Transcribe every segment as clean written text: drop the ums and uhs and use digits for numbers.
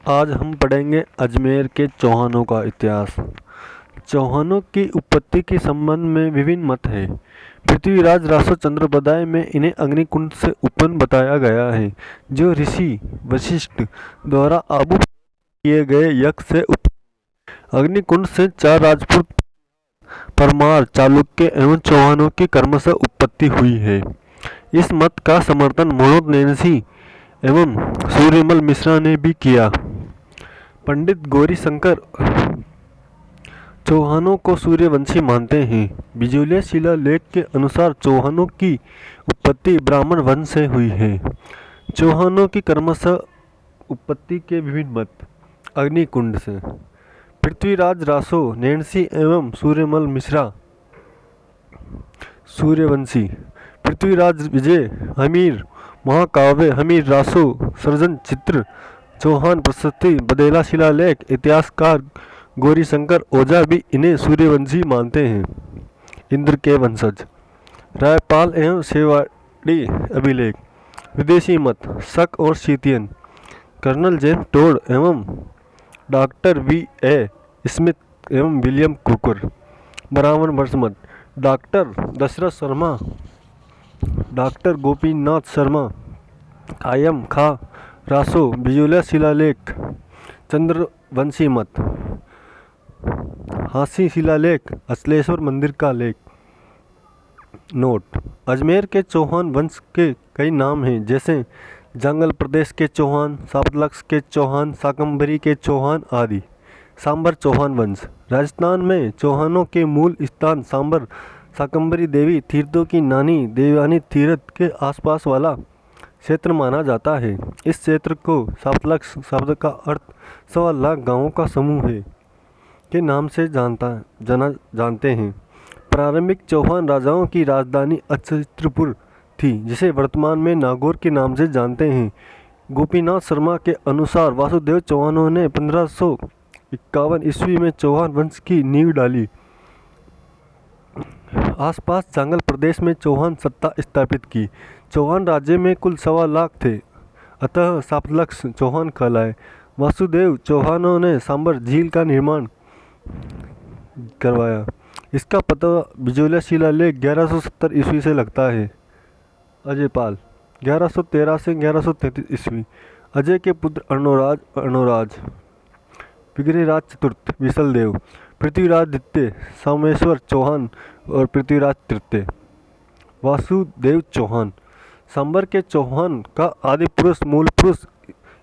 आज हम पढ़ेंगे अजमेर के चौहानों का इतिहास। चौहानों की उत्पत्ति के संबंध में विभिन्न मत हैं। पृथ्वीराज रासो चंद्रोपाध्याय में इन्हें अग्निकुंड से उत्पन्न बताया गया है, जो ऋषि वशिष्ठ द्वारा आबू किए गए यज्ञ से उत्पन्न। अग्निकुंड से 4 राजपूत परमार, चालुक्य एवं चौहानों की क्रमशः उत्पत्ति हुई है। इस मत का समर्थन मनोज नैनसी एवं सूर्यमल मिश्रा ने भी किया। पंडित गौरी शंकर चौहानों को सूर्यवंशी मानते हैं। बिजोलिया शिलालेख के अनुसार चौहानों की उत्पत्ति ब्राह्मण वंश से हुई है। चौहानों की क्रमशः उत्पत्ति के विभिन्न मत। अग्निकुंड से पृथ्वीराज रासो नैनसी एवं सूर्यमल मिश्रा सूर्यवंशी। पृथ्वीराज विजय हमीर महाकाव्य हमीर रासो सृजन चित्र चौहान प्रशस्ति बदेला शिलालेख इतिहासकार गौरीशंकर ओझा भी इन्हें सूर्यवंशी मानते हैं। इंद्र के वंशज रायपाल एवं शेवाड़ी अभिलेख। विदेशी मत शक और शीतियन कर्नल जेम्स टोड एवं डॉक्टर वी.ए. स्मिथ एवं विलियम कुकर। ब्राह्मण वर्ष मत डॉक्टर दशरथ शर्मा, डॉक्टर गोपीनाथ शर्मा, कायम खा रासो बिजोलिया शिलालेख। चंद्रवंशी मत हांसी शिलालेख अचलेश्वर मंदिर का लेख। नोट अजमेर के चौहान वंश के कई नाम हैं, जैसे जंगल प्रदेश के चौहान, सापतलक्ष के चौहान, शाकंभरी के चौहान आदि। सांबर चौहान वंश राजस्थान में चौहानों के मूल स्थान सांबर शाकंभरी देवी तीर्थों की नानी देवयानी तीर्थ के आसपास वाला क्षेत्र माना जाता है। इस क्षेत्र को सापतलक्ष शब्द का अर्थ 1.25 लाख गांवों का समूह है के नाम से जानते हैं। प्रारंभिक चौहान राजाओं की राजधानी अछित्रपुर थी, जिसे वर्तमान में नागौर के नाम से जानते हैं। गोपीनाथ शर्मा के अनुसार वासुदेव चौहानों ने 1551 ईस्वी में चौहान वंश की नींव डाली। आसपास जंगल प्रदेश में चौहान सत्ता स्थापित की। चौहान राज्य में कुल 1.25 लाख थे, अतः सापतलक्ष चौहान कहलाए। वासुदेव चौहानों ने सांबर झील का निर्माण करवाया। इसका पता बिजोलिया शिलालेख 1170 ईस्वी से लगता है। अजयपाल 1113 से 1133 ईस्वी। अजय के पुत्र अर्णोराज विग्रहराज चतुर्थ विशलदेव, पृथ्वीराज द्वितीय सोमेश्वर चौहान और पृथ्वीराज तृतीय वासुदेव चौहान। सांबर के चौहान का आदि पुरुष मूल पुरुष।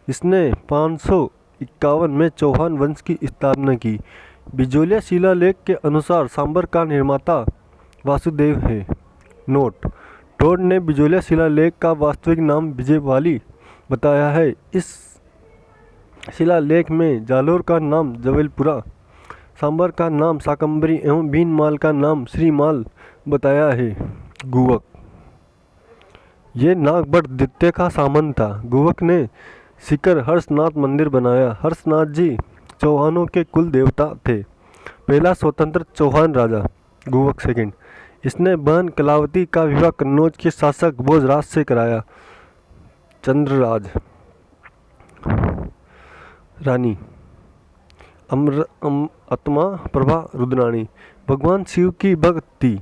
इसने 551 में चौहान वंश की स्थापना की। बिजोलिया शिलालेख के अनुसार सांबर का निर्माता वासुदेव है। नोट टोड ने बिजोलिया शिलालेख का वास्तविक नाम विजयवाली बताया है। इस शिलालेख में जालोर का नाम जवेलपुरा, सांबर का नाम शाकंभरी एवं भीनमाल का नाम श्रीमाल बताया है। गुवक ये नागभट्ट द्वितीय का सामंत था। गुवक ने सिकर हर्षनाथ मंदिर बनाया। हर्षनाथ जी चौहानों के कुल देवता थे। पहला स्वतंत्र चौहान राजा गुवक सेकंड। इसने बहन कलावती का विवाह कन्नौज के शासक भोजराज से कराया। चंद्रराज रानी आत्मा प्रभा रुद्राणी भगवान शिव की भक्त थी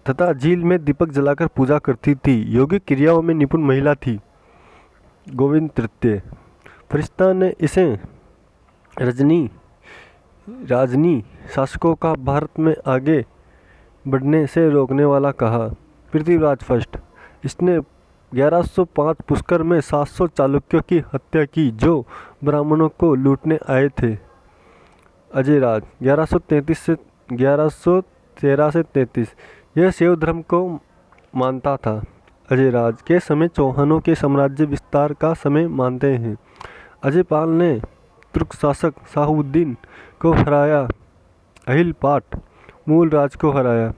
तथा झील में दीपक जलाकर पूजा करती थी। योगिक क्रियाओं में निपुण महिला थी। गोविंद तृतीय फरिश्ता ने इसे राजनी शासकों का भारत में आगे बढ़ने से रोकने वाला कहा। पृथ्वीराज फर्स्ट इसने 1105 पुष्कर में 700 चालुक्यों की हत्या की, जो ब्राह्मणों को लूटने आए थे। अजयराज 1113 से 33 यह शैव धर्म को मानता था। अजयराज के समय चौहानों के साम्राज्य विस्तार का समय मानते हैं। अजयपाल ने तुर्क शासक शाहुद्दीन को हराया। अहिलपाट मूलराज को हराया।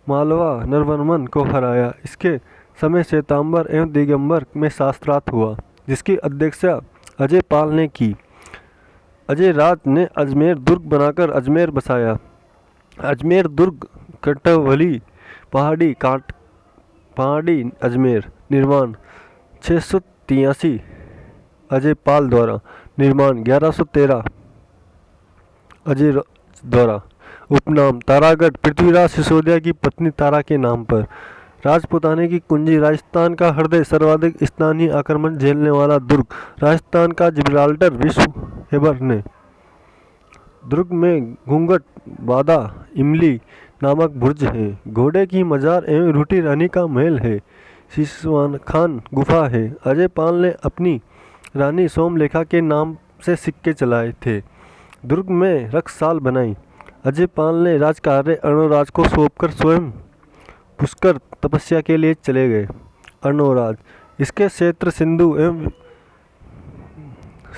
मालवा नरवर्मन को हराया। इसके समय श्वेतांबर एवं दिगंबर में शास्त्रार्थ हुआ, जिसकी अध्यक्षता अजयपाल ने की। अजयराज ने अजमेर दुर्ग बनाकर अजमेर बसाया। अजमेर दुर्ग कटवली पहाड़ी अजमेर निर्माण 683 अजय पाल द्वारा। निर्माण 1113 अजय द्वारा। उपनाम तारागढ़ पृथ्वीराज सिसोदिया की पत्नी तारा के नाम पर। राजपुताने की कुंजी राजस्थान का हृदय सर्वाधिक स्थानीय आक्रमण झेलने वाला दुर्ग राजस्थान का जिब्राल्टर विश्व हेबर ने। दुर्ग में घूंघट बादा इमली नामक बुर्ज है। घोड़े की मजार एवं रूठी रानी का महल है। शीशवान खान गुफा है। अजय पाल ने अपनी रानी सोमलेखा के नाम से सिक्के चलाए थे। दुर्ग में रक्षसाल बनाई। अजय पाल ने राजकार्य अर्णोराज को सौंपकर स्वयं पुष्कर तपस्या के लिए चले गए। अर्णोराज इसके क्षेत्र सिंधु एवं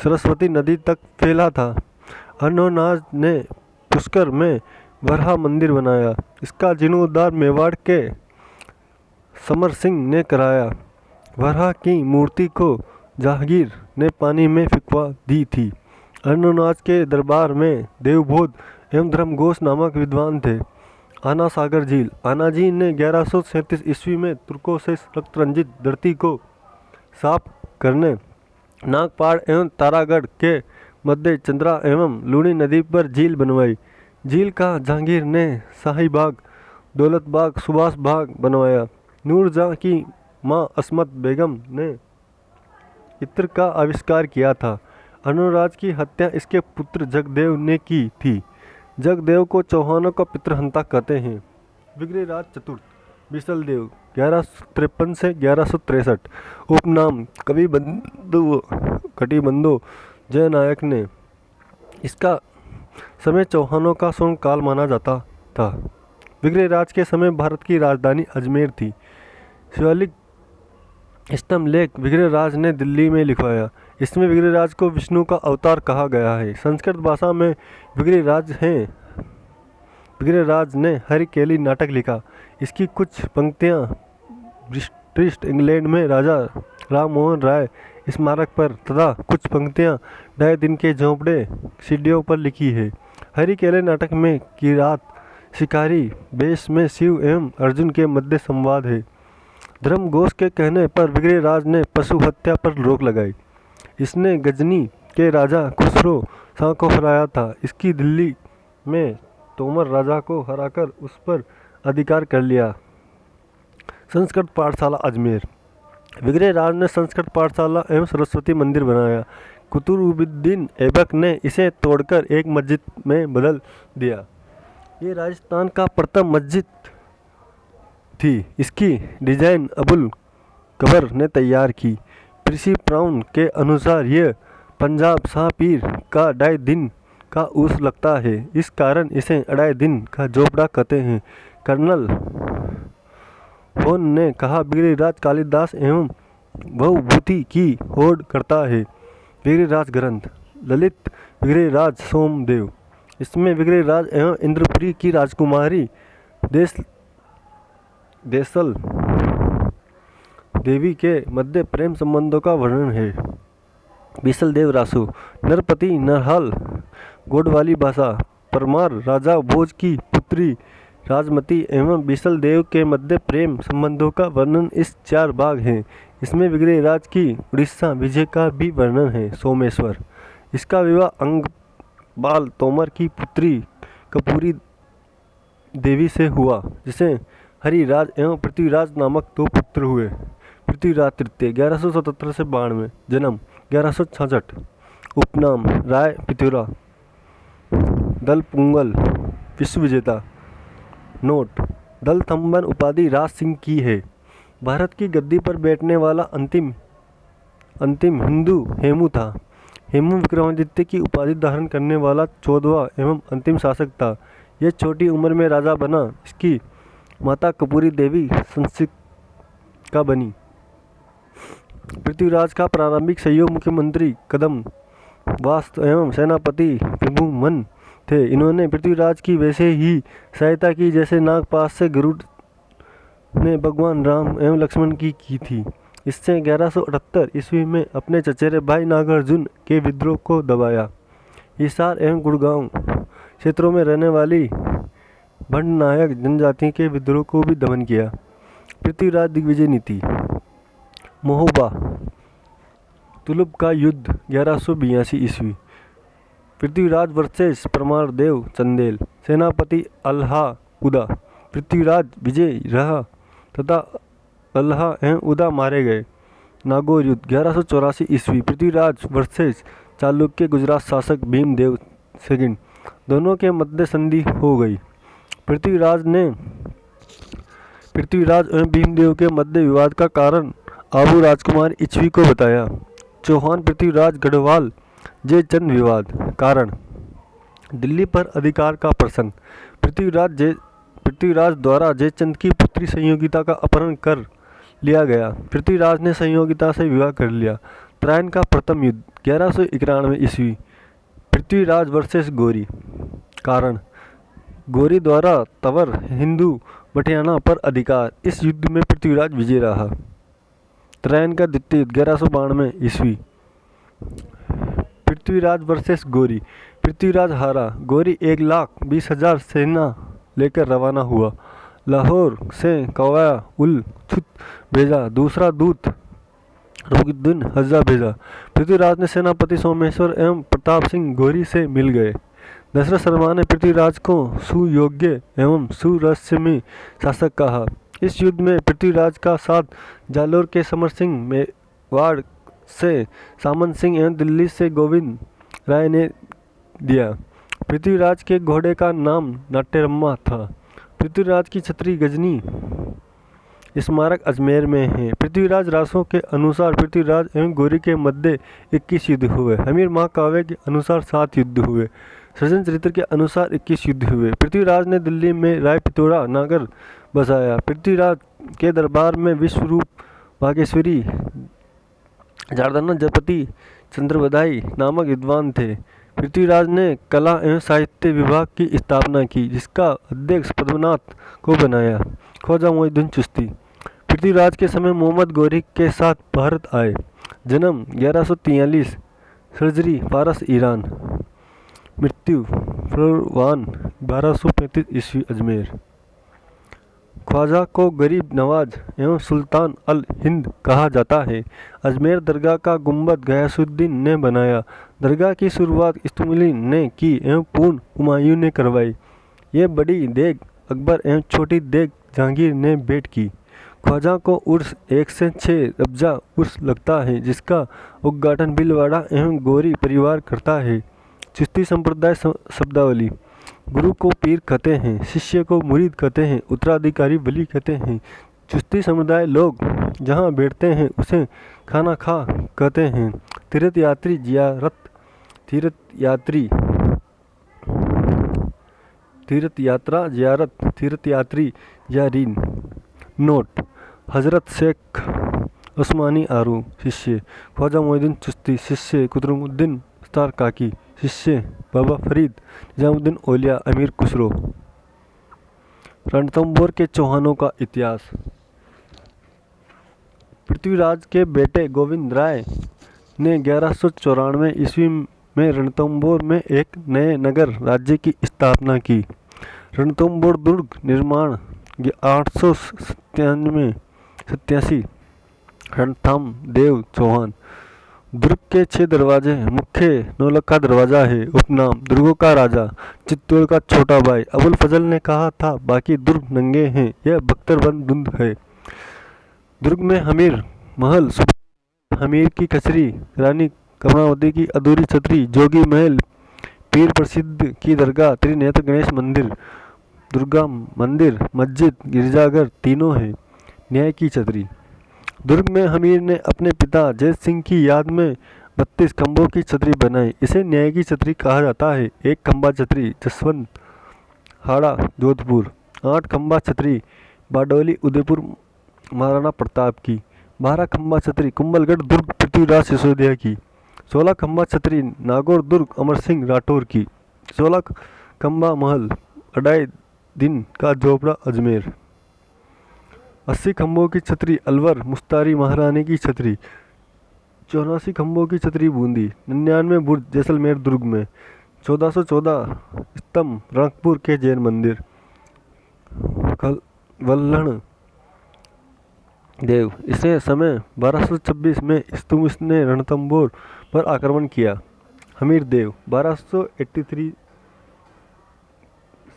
सरस्वती नदी तक फैला था। अर्णोराज ने पुष्कर में वराह मंदिर बनाया। इसका जीर्णोद्धार मेवाड़ के समर सिंह ने कराया। वराह की मूर्ति को जहांगीर ने पानी में फिकवा दी थी। अर्णोराज के दरबार में देवबोध एवं धर्मघोष नामक विद्वान थे। आना सागर झील आनाजी ने 1137 ईस्वी में तुर्कों से रक्त रंजित धरती को साफ करने नागपाड़ एवं तारागढ़ के मध्य चंद्रा एवं लूणी नदी पर झील बनवाई। झील का जहांगीर ने शाही बाग, दौलत बाग, सुभाष बाग बनवाया। नूरजहां की मां अस्मत बेगम ने इत्र का आविष्कार किया था। अर्णोराज की हत्या इसके पुत्र जगदेव ने की थी। जगदेव को चौहानों का पितृहंता कहते हैं। विग्रहराज चतुर्थ बिसलदेव 1153 से 1163। उपनाम कटिबंधु जयनायक ने। इसका समय चौहानों का स्वर्ण काल माना जाता था। विग्रहराज के समय भारत की राजधानी अजमेर थी। शिवालिक स्तंभ लेख विग्रहराज ने दिल्ली में लिखवाया। इसमें विग्रहराज को विष्णु का अवतार कहा गया है। संस्कृत भाषा में विग्रहराज ने हरिकेली नाटक लिखा। इसकी कुछ पंक्तियाँ ब्रिटिश इंग्लैंड में राजा राम मोहन राय स्मारक पर तथा कुछ पंक्तियाँ ढाई दिन के झोंपड़े सीढ़ियों पर लिखी है। हरिकेले नाटक में किरात शिकारी वेश में शिव एवं अर्जुन के मध्य संवाद है। धर्मघोष के कहने पर विग्रहराज ने पशु हत्या पर रोक लगाई। इसने गजनी के राजा खुसरो शाह को हराया था। इसकी दिल्ली में तोमर राजा को हराकर उस पर अधिकार कर लिया। संस्कृत पाठशाला अजमेर विग्रहराज ने संस्कृत पाठशाला एवं सरस्वती मंदिर बनाया। कुतुबुद्दीन ऐबक ने इसे तोड़कर एक मस्जिद में बदल दिया। ये राजस्थान का प्रथम मस्जिद थी। इसकी डिजाइन अबुल कबर ने तैयार की। प्रिंसी ब्राउन के अनुसार यह पंजाब शाह पीर का 2.5 दिन का उर्स लगता है। इस कारण इसे 2.5 दिन का झोपड़ा कहते हैं। कर्नल होन ने कहा विग्रहराज कालिदास एवं भवभूति की होड़ करता है। विग्रहराज ग्रंथ ललित विग्रहराज सोमदेव। इसमें विग्रहराज एवं इंद्रपुरी की राजकुमारी देसल देवी के मध्य प्रेम संबंधों का वर्णन है। बिसलदेव रासु नरपति नरहल गोडवाली भाषा परमार राजा भोज की पुत्री राजमती एवं बिसलदेव के मध्य प्रेम संबंधों का वर्णन इस 4 भाग हैं। इसमें विग्रहराज की उड़ीसा विजय का भी वर्णन है। सोमेश्वर इसका विवाह अंगबाल तोमर की पुत्री कपूरी देवी से हुआ, जिसे हरिराज एवं पृथ्वीराज नामक 2 पुत्र हुए। पृथ्वीराज तृतीय 1177 से 92। जन्म 1166। उपनाम राय पिथौरा दल पुंगल विश्व विजेता। नोट दल थम्बन उपाधि राज सिंह की है। भारत की गद्दी पर बैठने वाला अंतिम हिंदू हेमू था। हेमू विक्रमादित्य की उपाधि धारण करने वाला 14वां एवं अंतिम शासक था। यह छोटी उम्र में राजा बना। इसकी माता कपूरी देवी संसिका बनी। पृथ्वीराज का प्रारंभिक सहयोग मुख्यमंत्री कदम वास्त एवं सेनापति विभुमन थे। इन्होंने पृथ्वीराज की वैसे ही सहायता की जैसे नागपाश से गरुड़ ने भगवान राम एवं लक्ष्मण की थी। इससे 1178 ईस्वी में अपने चचेरे भाई नागार्जुन के विद्रोह को दबाया। हिसार एवं गुड़गांव क्षेत्रों में रहने वाली भंडनायक जनजाति के विद्रोह को भी दमन किया। पृथ्वीराज दिग्विजय नीति। महोबा तुलुप का युद्ध 1182 ईस्वी। पृथ्वीराज वर्सेस परमारदेव चंदेल। सेनापति अल्हा उदा। पृथ्वीराज विजय रहा तथा अल्हा एवं उदा मारे गए। नागौर युद्ध 1184 ईस्वी। पृथ्वीराज वर्सेस चालुक्य गुजरात शासक भीमदेव सेकंड। दोनों के मध्य संधि हो गई। पृथ्वीराज एवं भीमदेव के मध्य विवाद का कारण आबू राजकुमार इच्छवी को बताया। चौहान पृथ्वीराज गढ़वाल जयचंद विवाद। कारण दिल्ली पर अधिकार का प्रसंग। पृथ्वीराज द्वारा जयचंद की पुत्री संयोगिता का अपहरण कर लिया गया। पृथ्वीराज ने संयोगिता से विवाह कर लिया। त्रायन का प्रथम युद्ध 1191 ईस्वी। पृथ्वीराज वर्सेस गोरी। कारण गोरी द्वारा तंवर हिंदू बटियाना पर अधिकार। इस युद्ध में पृथ्वीराज विजय रहा। त्रायन का द्वितीय युद्ध 1192 ईस्वी। पृथ्वीराज वर्सेस गोरी। पृथ्वीराज हारा। गोरी 1,20,000 सेना लेकर रवाना हुआ। लाहौर से कवाया उल छुत भेजा। दूसरा दूत रुकनुद्दीन हज्जा भेजा। पृथ्वीराज ने सेनापति सोमेश्वर एवं प्रताप सिंह गोरी से मिल गए। दशरथ शर्मा ने पृथ्वीराज को सुयोग्य एवं सुरहस्यमयी शासक कहा। इस युद्ध में पृथ्वीराज का साथ जालोर के समर सिंह, मेवाड़ से सामंत सिंह एवं दिल्ली से गोविंद राय ने दिया। पृथ्वीराज के घोड़े का नाम नाट्यरम्मा था। पृथ्वीराज की छतरी गजनी स्मारक अजमेर में है। पृथ्वीराज रासों के अनुसार पृथ्वीराज एवं गोरी के मध्य 21 युद्ध हुए। हमीर महाकाव्य के अनुसार 7 युद्ध हुए। सृजन चरित्र के अनुसार 21 युद्ध हुए। पृथ्वीराज ने दिल्ली में राय पिथौरा नगर बसाया। पृथ्वीराज के दरबार में विश्वरूप बागेश्वरी जारदाना जपति चंद्रवदाई नामक विद्वान थे। पृथ्वीराज ने कला एवं साहित्य विभाग की स्थापना की, जिसका अध्यक्ष पद्मनाथ को बनाया। ख्वाजा मोइनुद्दीन चिश्ती। पृथ्वीराज के समय मोहम्मद गोरी के साथ भारत आए। जन्म 1143। सर्जरी पारस ईरान। मृत्यु फरवान 1235 ईस्वी अजमेर। ख्वाजा को गरीब नवाज एवं सुल्तान अल हिंद कहा जाता है। अजमेर दरगाह का गुंबद गयासुद्दीन ने बनाया। दरगाह की शुरुआत इस्तुमिली ने की एवं पूर्ण हुमायूं ने करवाई। ये बड़ी देग अकबर एवं छोटी देग जहांगीर ने भेंट की। ख्वाजा को उर्स 1 से 6 रब्जा उर्स लगता है, जिसका उद्घाटन भीलवाड़ा एवं गोरी परिवार करता है। चिश्ती संप्रदाय शब्दावली। गुरु को पीर कहते हैं, शिष्य को मुरीद कहते हैं, उत्तराधिकारी वली कहते हैं। चिश्ती समुदाय लोग जहाँ बैठते हैं उसे खाना खा कहते हैं। तीर्थ यात्री जियारत। तीर्थ यात्री यारीन। नोट। हजरत शेख उस्मानी आरू शिष्य ख्वाजा मोइनुद्दीन चिश्ती। शिष्य कुतुबुद्दीन मुख्तार काकी। शिष्य बाबा फरीद निजामुद्दीन औलिया अमीर खुसरो। रणथंभौर के चौहानों का इतिहास। पृथ्वीराज के बेटे गोविंद राय ने 1194 ईस्वी में रणथंभौर में एक नए नगर राज्य की स्थापना की। रणथंभौर दुर्ग निर्माण 887। रणथंभ देव चौहान। दुर्ग के 6 दरवाजे। मुख्य नौलखा दरवाजा है। उपनाम दुर्गों का राजा। चित्तौड़ का छोटा भाई। अबुल फजल ने कहा था, बाकी दुर्ग नंगे हैं, यह बख्तरबंद धुंध है। दुर्ग में हमीर महल, हमीर की कचरी, रानी कमलावती की अधूरी छतरी, जोगी महल, पीर प्रसिद्ध की दरगाह, त्रिनेत्र गणेश मंदिर, दुर्गा मंदिर, मस्जिद, गिरजाघर तीनों हैं। न्याय की छतरी। दुर्ग में हमीर ने अपने पिता जैत सिंह की याद में 32 खंभों की छतरी बनाई। इसे न्याय की छतरी कहा जाता है। 1 खंभा छतरी जसवंत हाड़ा जोधपुर। 8 खंभा छतरी बारडोली उदयपुर महाराणा प्रताप की। 12 खंभा छतरी कुंभलगढ़ दुर्ग पृथ्वीराज सिसोदिया की। 16 खंभा छतरी नागौर दुर्ग अमर सिंह राठौर की। 16 खंभा महल अढ़ाई दिन का झोपड़ा अजमेर। 80 खंभों की छतरी अलवर मुस्तारी महारानी की छतरी। 84 खंभों की छतरी बूंदी। 99 बुर्ज जैसलमेर दुर्ग में। 1414 स्तंभ रांकपुर के जैन मंदिर। वल्लण देव। इसे समय 1226 में इल्तुतमिश ने रणथंभौर पर आक्रमण किया। हमीर देव 1283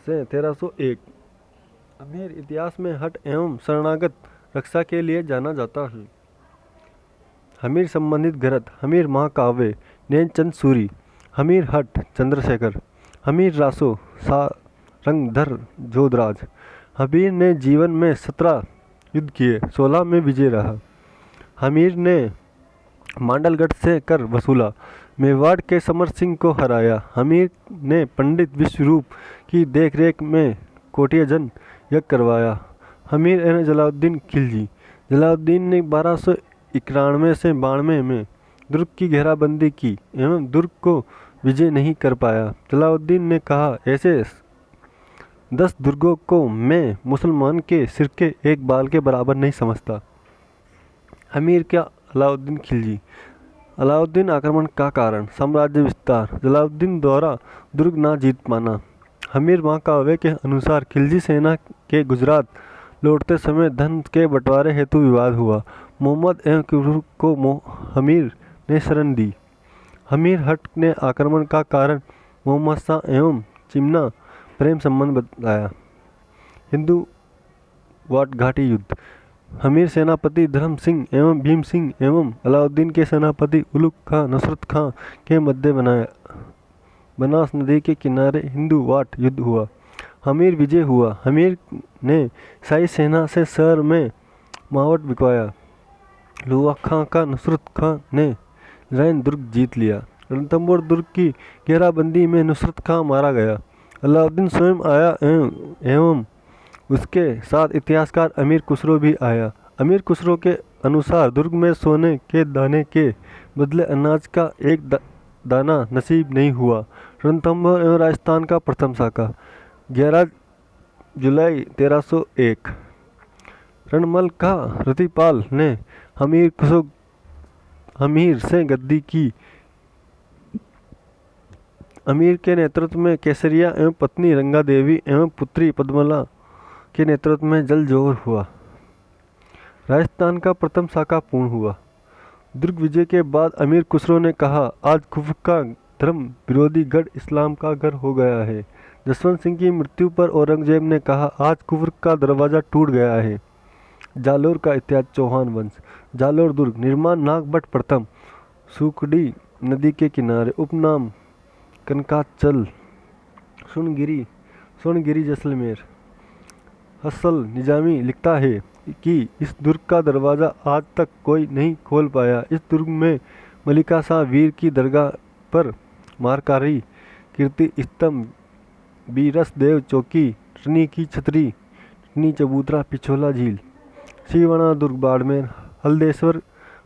से 1301। अमीर इतिहास में हठ एवं शरणागत रक्षा के लिए जाना जाता है। हमीर संबंधित ग्रंथ: हमीर महाकाव्य नैनचंद सूरी, हमीर हठ चंद्रशेखर, हमीर रासो सारंगधर जोधराज। हमीर ने जीवन में 17 युद्ध किए, 16 में विजय रहा। हमीर ने मांडलगढ़ से कर वसूला, मेवाड़ के समर सिंह को हराया। हमीर ने पंडित विश्वरूप की देखरेख में कोटियाजन यज्ञ करवाया। हमीर एवं जलालुद्दीन खिलजी: जलालुद्दीन ने 1291 से 92 में दुर्ग की घेराबंदी की एवं दुर्ग को विजय नहीं कर पाया। जलालुद्दीन ने कहा, ऐसे 10 दुर्गों को मैं मुसलमान के सिर के एक बाल के बराबर नहीं समझता। हमीर का अलाउद्दीन खिलजी: अलाउद्दीन आक्रमण का कारण: साम्राज्य विस्तार, जलालुद्दीन द्वारा दुर्ग न जीत पाना। हमीर महाकाव्य के अनुसार खिलजी सेना के गुजरात लौटते समय धन के बंटवारे हेतु विवाद हुआ। मोहम्मद एवं कुफर को हमीर ने शरण दी। हमीर हठ ने आक्रमण का कारण मोहम्मद शाह एवं चिमना प्रेम संबंध बताया। हिंदू वाट घाटी युद्ध: हमीर सेनापति धर्म सिंह एवं भीम सिंह एवं अलाउद्दीन के सेनापति उलुग खां नसरत खां के मध्य बनास नदी के किनारे हिंदू वाट युद्ध हुआ। हमीर विजय हुआ। हमीर ने शाही सेना से शहर में मावट बिकवाया। लुआ खां का नसरत खां ने रैन दुर्ग जीत लिया। रणथंभौर दुर्ग की घेराबंदी में नुसरत खां मारा गया। अलाउद्दीन स्वयं आया एवं उसके साथ इतिहासकार अमीर खुसरो भी आया। अमीर खुसरो के अनुसार दुर्ग में सोने के दाने के बदले अनाज का एक दाना नसीब नहीं हुआ। रणथंभौर एवं राजस्थान का प्रथम शाखा: 11 जुलाई 1301। रणमल का रतिपाल ने हमीर से गद्दी की। अमीर के नेतृत्व में केसरिया एवं पत्नी रंगा देवी एवं पुत्री पद्मला के नेतृत्व में जल जोहर हुआ। राजस्थान का प्रथम शाखा पूर्ण हुआ। दुर्ग विजय के बाद अमीर खुसरो ने कहा, आज कुफर का धर्म विरोधी गढ़ इस्लाम का घर हो गया है। जसवंत सिंह की मृत्यु पर औरंगजेब ने कहा, आज कुफर का दरवाजा टूट गया है। जालोर का इतिहास: चौहान वंश। जालोर दुर्ग निर्माण नागभट्ट प्रथम। सुकड़ी नदी के किनारे। उपनाम कनकाचल। सोनगिरी जैसलमेर। हसल निजामी लिखता है कि इस दुर्ग का दरवाज़ा आज तक कोई नहीं खोल पाया। इस दुर्ग में मलिका शाह वीर की दरगाह पर मारकारी कीर्ति स्तंभ, बीरस देव चौकी, टनी की छतरी, टनी चबूतरा, पिछोला झील। सीवाना दुर्ग बाड़मेर। हल्देश्वर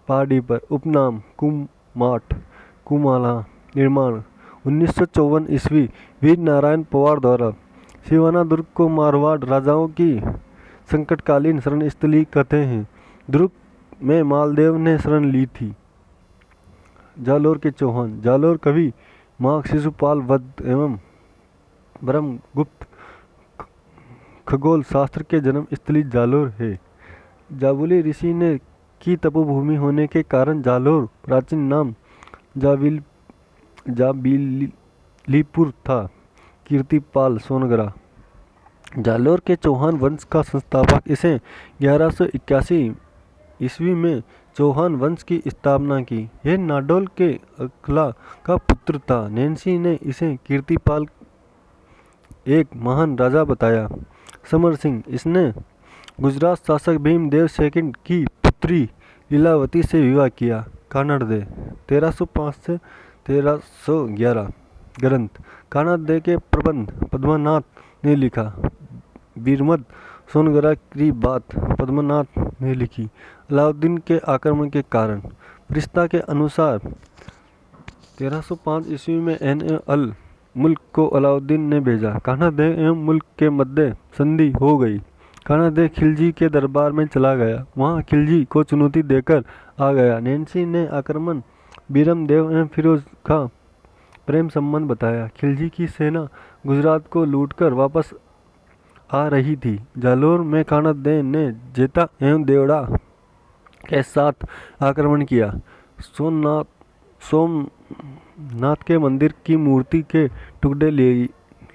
पहाड़ी पर। उपनाम कुमाठ कुमाला। निर्माण 1954 ईस्वी वीर नारायण पवार द्वारा। सिवाना दुर्ग को मारवाड़ राजाओं की संकटकालीन शरण स्थली कहते हैं। दुर्ग में मालदेव ने शरण ली थी। जालोर के चौहान। जालोर कवि माघ शिशुपाल वध एवं ब्रह्मगुप्त खगोल शास्त्र के जन्म स्थली जालोर है। जाबुली ऋषि ने की तपोभूमि होने के कारण जालोर प्राचीन नाम जाबिलीपुर था। कीर्तिपाल सोनगरा। जालोर के चौहान वंश का संस्थापक। इसे 1181 ईस्वी में चौहान वंश की स्थापना की। यह नाडोल के अखला का पुत्र था। नैन्सी ने इसे कीर्तिपाल एक महान राजा बताया। समर सिंह: इसने गुजरात शासक भीमदेव सेकंड की पुत्री लीलावती से विवाह किया। कानड़ दे 1305 से 1311। ग्रंथ: कानड़ दे के प्रबंध पद्मनाथ ने लिखा। बीरमद सोनगरा की बात पद्मनाथ ने लिखी। अलाउद्दीन के आक्रमण के कारण। रिश्ता के अनुसार 1305 ईस्वी में अल मुल्क को अलाउद्दीन ने भेजा। कान्हा दे एवं मुल्क के मध्य संधि हो गई। कान्हा दे खिलजी के दरबार में चला गया। वहां खिलजी को चुनौती देकर आ गया। नैन्सी ने आक्रमण बीरम देव एवं फिरोज का प्रेम संबंध बताया। खिलजी की सेना गुजरात को लूटकर वापस आ रही थी। जालोर में कान्हा दे ने जेता एवं देवड़ा के साथ आक्रमण किया। सोमनाथ के मंदिर की मूर्ति के टुकड़े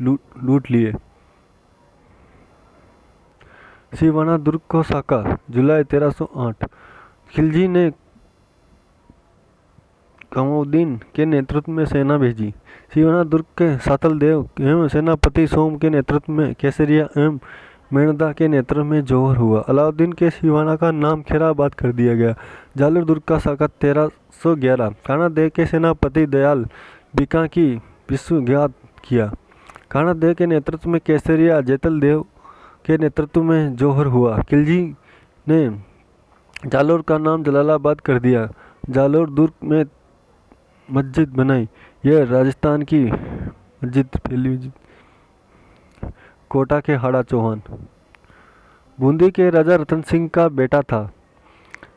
लूट लिए। सिवाना दुर्ग को साका, जुलाई 1308। खिलजी ने कमोद्दीन के नेतृत्व में सेना भेजी। सिवाना दुर्ग के सातल देव एवं सेनापति सोम के नेतृत्व में केसरिया एवं मेणदा के नेतृत्व में जौहर हुआ। अलाउद्दीन के सिवाना का नाम खैराबाद कर दिया गया। जालोर दुर्ग का साका 1311। काना देव के सेनापति दयाल बीका की विश्वघात किया। काना देव के नेतृत्व में केसरिया जैतल देव के नेतृत्व में जौहर हुआ। खिलजी ने जालोर का नाम जलालाबाद कर दिया। जालोर दुर्ग में मस्जिद बनाई। यह राजस्थान की मस्जिद पहली। कोटा के हाड़ा चौहान बूंदी के राजा रतन सिंह का बेटा था।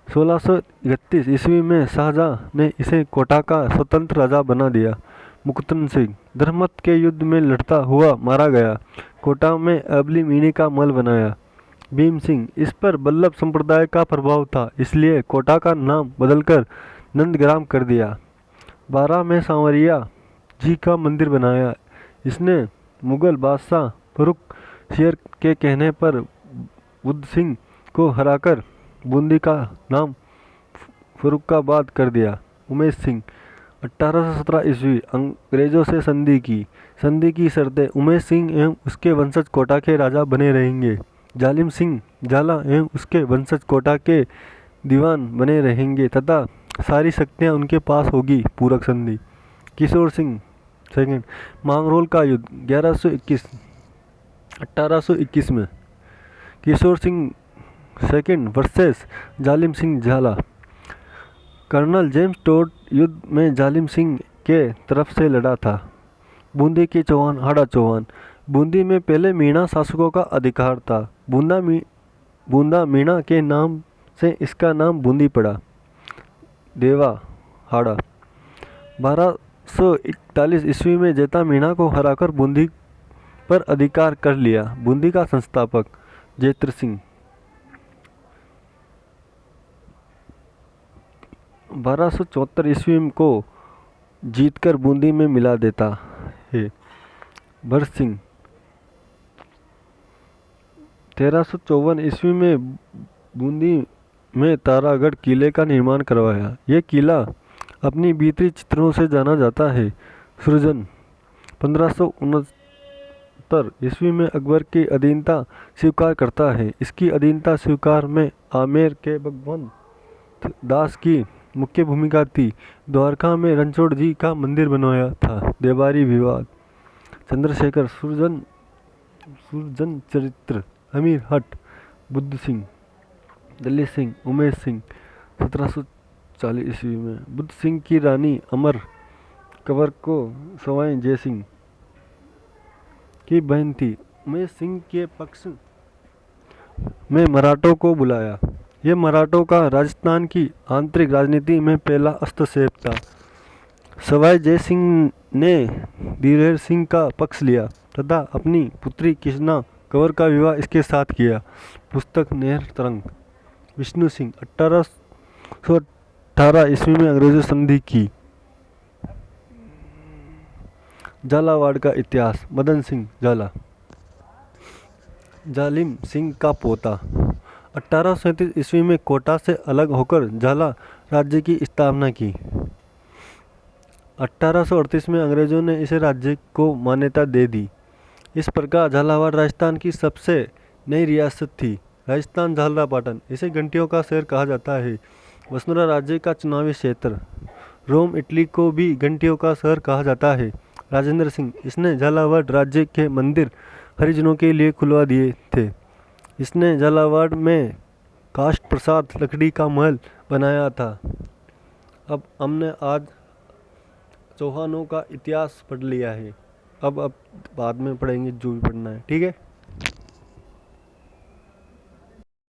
1631 ईस्वी में शाहजहां ने इसे कोटा का स्वतंत्र राजा बना दिया। मुकुंदन सिंह धर्मत के युद्ध में लड़ता हुआ मारा गया। कोटा में अबली मीनी का महल बनाया। भीम सिंह, इस पर बल्लभ संप्रदाय का प्रभाव था, इसलिए कोटा का नाम बदलकर नंदग्राम कर दिया। 12 में सांवरिया जी का मंदिर बनाया। इसने मुगल बादशाह फर्रुख शेर के कहने पर बुद्ध सिंह को हराकर बूंदी का नाम फर्रुखाबाद कर दिया। उमेश सिंह 1817 ईस्वी अंग्रेजों से संधि की शर्तें उमेश सिंह एवं उसके वंशज कोटा के राजा बने रहेंगे। जालिम सिंह झाला एवं उसके वंशज कोटा के दीवान बने रहेंगे तथा सारी शक्तियां उनके पास होगी। पूरक संधि। किशोर सिंह सेकंड मांगरोल का युद्ध 1821 में किशोर सिंह सेकंड वर्सेस जालिम सिंह झाला। कर्नल जेम्स टोड युद्ध में जालिम सिंह के तरफ से लड़ा था। बूंदी के चौहान हाड़ा चौहान। बूंदी में पहले मीणा शासकों का अधिकार था। बूंदा मीणा के नाम से इसका नाम बूंदी पड़ा। देवा हाड़ा 1241 ईस्वी में जेता मीणा को हराकर बूंदी पर अधिकार कर लिया। बूंदी का संस्थापक जैत्र सिंह 1274 ईस्वी को जीतकर बूंदी में मिला देता है। भरत सिंह 1354 ईस्वी में बूंदी में तारागढ़ किले का निर्माण करवाया। यह किला अपनी भीतरी चित्रों से जाना जाता है। सृजन 1569 ईस्वी में अकबर की अधीनता स्वीकार करता है। इसकी अधीनता स्वीकार में आमेर के भगवंत दास की मुख्य भूमिका थी। द्वारका में रणछोड़ जी का मंदिर बनवाया था। देवारी विवाद चंद्रशेखर सुरजन चरित्र अमीर हट बुद्ध सिंह दलित सिंह उमेश सिंह 1740 ईस्वी में बुद्ध सिंह की रानी अमर कंवर को सवाई जय सिंह की बहन थी। उमेश सिंह के पक्ष में मराठों को बुलाया। यह मराठों का राजस्थान की आंतरिक राजनीति में पहला हस्तक्षेप था। सवाई जय सिंह ने धीरेर सिंह का पक्ष लिया तथा अपनी पुत्री कृष्णा कंवर का विवाह इसके साथ किया। पुस्तक नेहर तरंग विष्णु सिंह 1818 ईस्वी में अंग्रेजों से संधि की। झालावाड़ का इतिहास मदन सिंह झाला जालिम सिंह का पोता। 1837 ईस्वी में कोटा से अलग होकर झाला राज्य की स्थापना की। 1838 में अंग्रेजों ने इसे राज्य को मान्यता दे दी। इस प्रकार झालावाड़ राजस्थान की सबसे नई रियासत थी। राजस्थान झालरापाटन इसे घंटियों का शहर कहा जाता है। वसुंधरा राज्य का चुनावी क्षेत्र। रोम इटली को भी घंटियों का शहर कहा जाता है। राजेंद्र सिंह इसने झालावाड़ राज्य के मंदिर हरिजनों के लिए खुलवा दिए थे। इसने झालावाड़ में काष्ठ प्रसाद लकड़ी का महल बनाया था। अब हमने आज चौहानों का इतिहास पढ़ लिया है। अब बाद में पढ़ेंगे जो भी पढ़ना है। ठीक है।